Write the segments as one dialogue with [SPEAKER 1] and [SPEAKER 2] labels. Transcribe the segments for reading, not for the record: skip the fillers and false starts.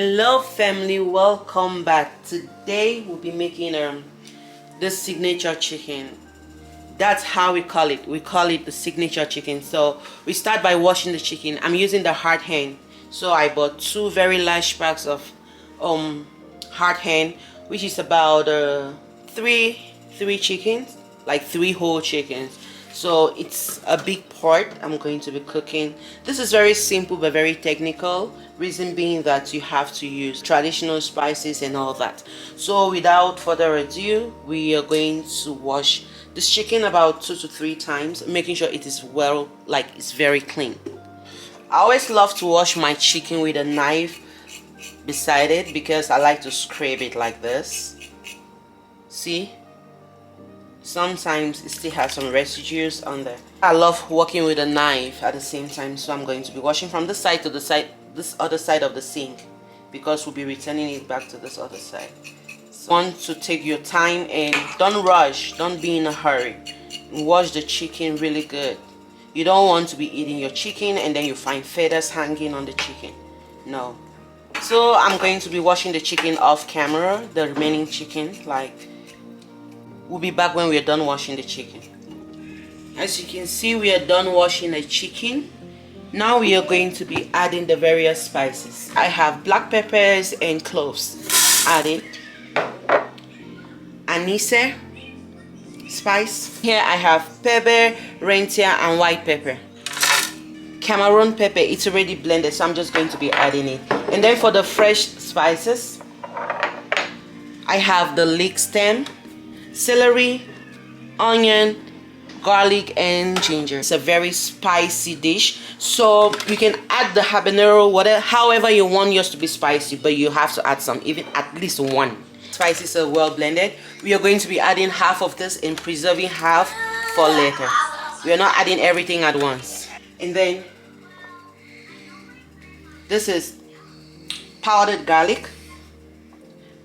[SPEAKER 1] Hello family, welcome back. Today we'll be making the signature chicken. That's how we call it. We call it the signature chicken. So we start by washing the chicken. I'm using the hard hen. So I bought two very large packs of hard hen, which is about three chickens, like 3 whole chickens. So it's a big pot I'm going to be cooking. This is very simple but very technical, reason being that you have to use traditional spices and all that. So without further ado, we are going to wash this chicken about 2 to 3 times, making sure it is well, like it's very clean. I always love to wash my chicken with a knife beside it because I like to scrape it like this. See? Sometimes it still has some residues on there. I love working with a knife at the same time, so I'm going to be washing from this side to the side, this other side of the sink, because we'll be returning it back to this other side. So want to take your time and don't rush, don't be in a hurry. Wash the chicken really good. You don't want to be eating your chicken and then you find feathers hanging on the chicken. No. So I'm going to be washing the chicken off camera, the remaining chicken. We'll be back when we're done washing the chicken. As you can see, we are done washing the chicken. Now we are going to be adding the various spices. I have black peppers and cloves added. Anise spice. Here I have pebble, hwentia and white pepper. Cameroon pepper, it's already blended, so I'm just going to be adding it. And then for the fresh spices, I have the leek stem, celery, onion, garlic and ginger. It's a very spicy dish, so you can add the habanero, whatever, however you want yours to be spicy, but you have to add some, even at least one. Spices are well blended. We are going to be adding half of this and preserving half for later. We are not adding everything at once. And then this is powdered garlic,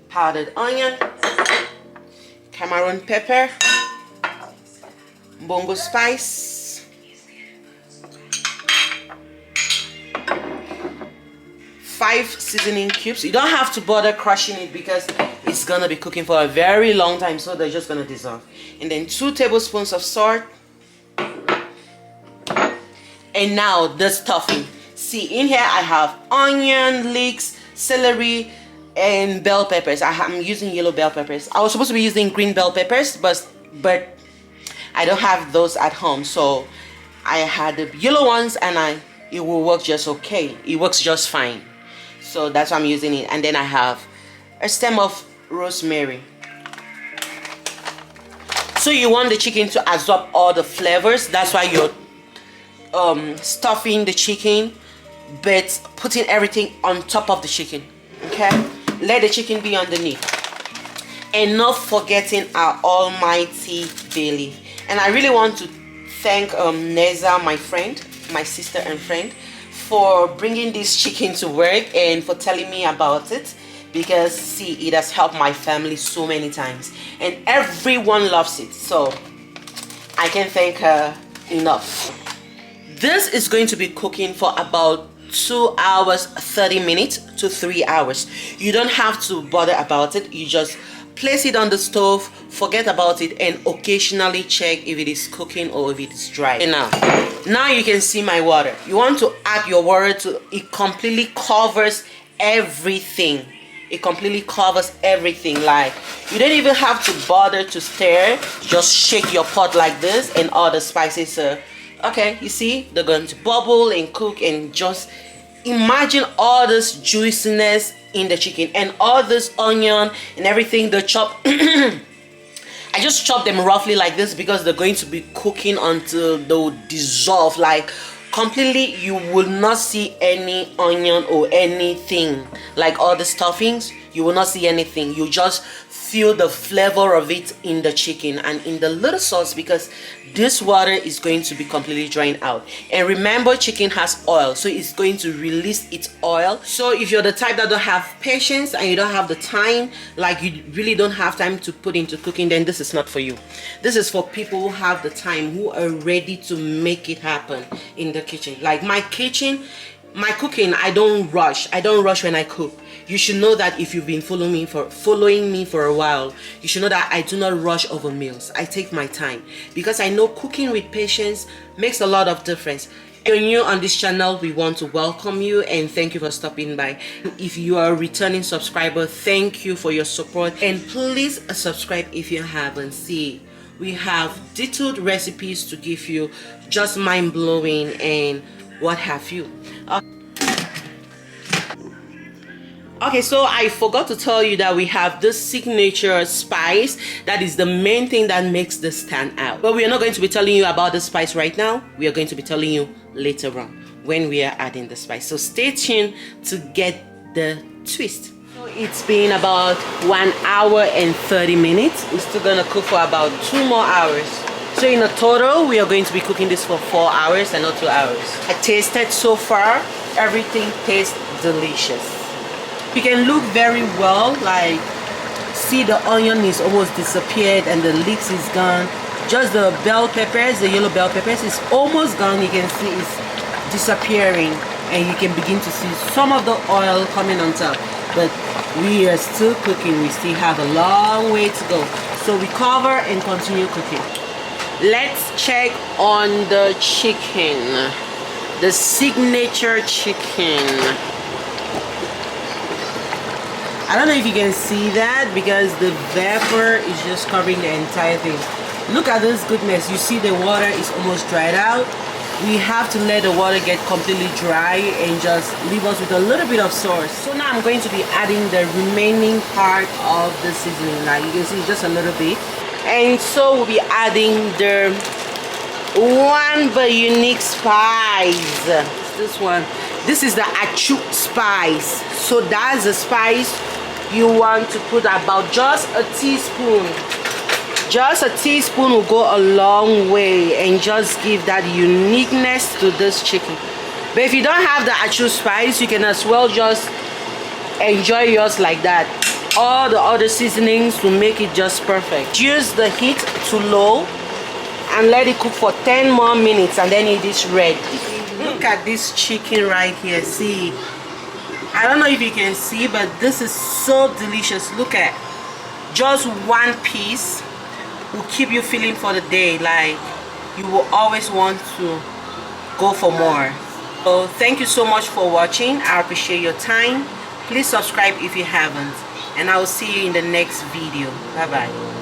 [SPEAKER 1] powdered onion, Cameroon pepper, bongo spice, 5 seasoning cubes. You don't have to bother crushing it because it's gonna be cooking for a very long time, so they're just gonna dissolve. And then 2 tablespoons of salt. And now the stuffing. See, in here I have onion, leeks, celery and bell peppers. I'm using yellow bell peppers. I was supposed to be using green bell peppers, but I don't have those at home, so I had the yellow ones and it will work just okay. It works just fine, so that's why I'm using it. And then I have a stem of rosemary. So you want the chicken to absorb all the flavors, that's why you're stuffing the chicken but putting everything on top of the chicken. Okay, let the chicken be underneath, and not forgetting our almighty bay leaf. And I really want to thank Neza, my friend, my sister and friend, for bringing this chicken to work and for telling me about it, because see, it has helped my family so many times and everyone loves it, so I can't thank her enough. This is going to be cooking for about 2 hours 30 minutes to 3 hours. You don't have to bother about it. You just place it on the stove, forget about it, and occasionally check if it is cooking or if it is dry. And now you can see my water. You want to add your water to it. Completely covers everything. It completely covers everything. Like, you don't even have to bother to stir. Just shake your pot like this and all the spices are okay. You see, they're going to bubble and cook, and just imagine all this juiciness in the chicken and all this onion and everything. The chop I just chop them roughly like this because they're going to be cooking until they'll dissolve, like completely. You will not see any onion or anything, like all the stuffings. You will not see anything. You just feel the flavor of it in the chicken and in the little sauce, because this water is going to be completely drained out. And remember, chicken has oil, so it's going to release its oil. So if you're the type that don't have patience and you don't have the time, like you really don't have time to put into cooking, then this is not for you. This is for people who have the time, who are ready to make it happen in the kitchen. Like my kitchen, My cooking, I don't rush when I cook. You should know that if you've been following me for a while, you should know that I do not rush over meals. I take my time because I know cooking with patience makes a lot of difference. If you're new on this channel, we want to welcome you and thank you for stopping by. If you are a returning subscriber, thank you for your support, and please subscribe if you haven't. See, we have detailed recipes to give you, just mind-blowing and what have you. Okay, so I forgot to tell you that we have this signature spice that is the main thing that makes this stand out. But we are not going to be telling you about the spice right now. We are going to be telling you later on when we are adding the spice. So stay tuned to get the twist. So it's been about 1 hour and 30 minutes. We're still gonna cook for about 2 more hours. So in a total, we are going to be cooking this for 4 hours and not 2 hours. I tasted so far, everything tastes delicious. You can look very well, like see the onion is almost disappeared and the leeks is gone. Just the bell peppers, the yellow bell peppers is almost gone. You can see it's disappearing and you can begin to see some of the oil coming on top. But we are still cooking. We still have a long way to go. So we cover and continue cooking. Let's check on the chicken, the signature chicken. I don't know if you can see that because the vapor is just covering the entire thing. Look at this goodness. You see the water is almost dried out. We have to let the water get completely dry and just leave us with a little bit of sauce. So now I'm going to be adding the remaining part of the seasoning. Like you can see, just a little bit. And so we'll be adding the one but unique spice. This one. This is the achu spice. So that's the spice you want to put about just a teaspoon. Just a teaspoon will go a long way and just give that uniqueness to this chicken. But if you don't have the achu spice, you can as well just enjoy yours like that. All the other seasonings will make it just perfect. Use the heat to low and let it cook for 10 more minutes and then it is ready. Look at this chicken right here. See, I don't know if you can see, but this is so delicious. Look at just one piece will keep you feeling for the day. Like you will always want to go for more. So thank you so much for watching. I appreciate your time. Please subscribe if you haven't, and I will see you in the next video. Bye bye.